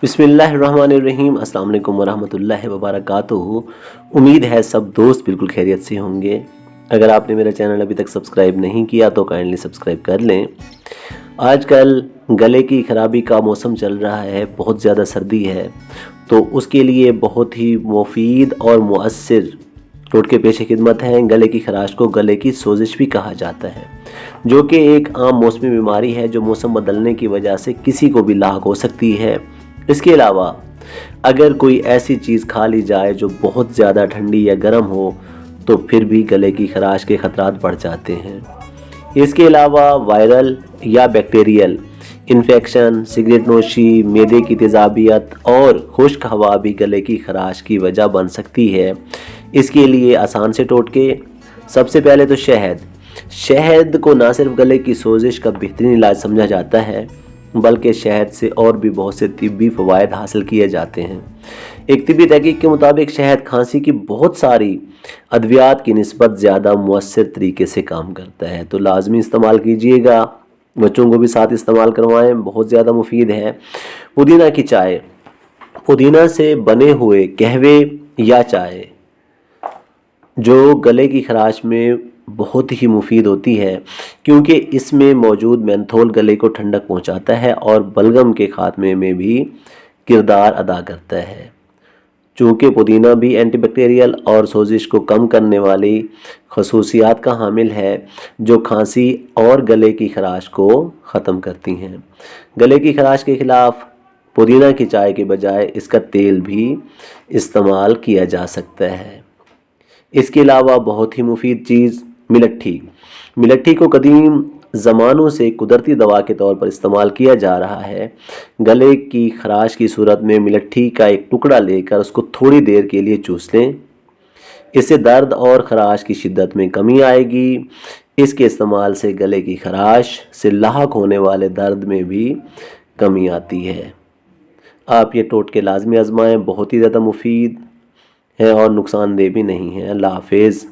بسم اللہ الرحمن الرحیم۔ السلام علیکم ورحمۃ اللہ وبرکاتہ۔ امید ہے سب دوست بالکل خیریت سے ہوں گے۔ اگر آپ نے میرا چینل ابھی تک سبسکرائب نہیں کیا تو کائنڈلی سبسکرائب کر لیں۔ آج کل گلے کی خرابی کا موسم چل رہا ہے، بہت زیادہ سردی ہے، تو اس کے لیے بہت ہی مفید اور مؤثر ٹوٹکے پیش خدمت ہیں۔ گلے کی خراش کو گلے کی سوزش بھی کہا جاتا ہے، جو کہ ایک عام موسمی بیماری ہے جو موسم بدلنے کی وجہ سے کسی کو بھی لاحق ہو سکتی ہے۔ اس کے علاوہ اگر کوئی ایسی چیز کھا لی جائے جو بہت زیادہ ٹھنڈی یا گرم ہو تو پھر بھی گلے کی خراش کے خطرات بڑھ جاتے ہیں۔ اس کے علاوہ وائرل یا بیکٹیریل انفیکشن، سگریٹ نوشی، معدے کی تیزابیت اور خشک ہوا بھی گلے کی خراش کی وجہ بن سکتی ہے۔ اس کے لیے آسان سے ٹوٹکے: سب سے پہلے تو شہد کو نہ صرف گلے کی سوزش کا بہترین علاج سمجھا جاتا ہے بلکہ شہد سے اور بھی بہت سے طبی فوائد حاصل کیے جاتے ہیں۔ ایک طبی تحقیق کے مطابق شہد کھانسی کی بہت ساری ادویات کی نسبت زیادہ مؤثر طریقے سے کام کرتا ہے، تو لازمی استعمال کیجیے گا۔ بچوں کو بھی ساتھ استعمال کروائیں، بہت زیادہ مفید ہے۔ پودینہ کی چائے: پودینہ سے بنے ہوئے قہوے یا چائے جو گلے کی خراش میں بہت ہی مفید ہوتی ہے، کیونکہ اس میں موجود مینتھول گلے کو ٹھنڈک پہنچاتا ہے اور بلغم کے خاتمے میں بھی کردار ادا کرتا ہے۔ چونکہ پودینہ بھی اینٹی بیکٹیریل اور سوزش کو کم کرنے والی خصوصیات کا حامل ہے جو کھانسی اور گلے کی خراش کو ختم کرتی ہیں۔ گلے کی خراش کے خلاف پودینہ کی چائے کے بجائے اس کا تیل بھی استعمال کیا جا سکتا ہے۔ اس کے علاوہ بہت ہی مفید چیز ملٹھی کو قدیم زمانوں سے قدرتی دوا کے طور پر استعمال کیا جا رہا ہے۔ گلے کی خراش کی صورت میں ملٹھی کا ایک ٹکڑا لے کر اس کو تھوڑی دیر کے لیے چوس لیں، اس سے درد اور خراش کی شدت میں کمی آئے گی۔ اس کے استعمال سے گلے کی خراش سے لاحق ہونے والے درد میں بھی کمی آتی ہے۔ آپ یہ ٹوٹکے لازمی آزمائیں، بہت ہی زیادہ مفید ہیں اور نقصان دہ بھی نہیں ہیں۔ اللہ حافظ۔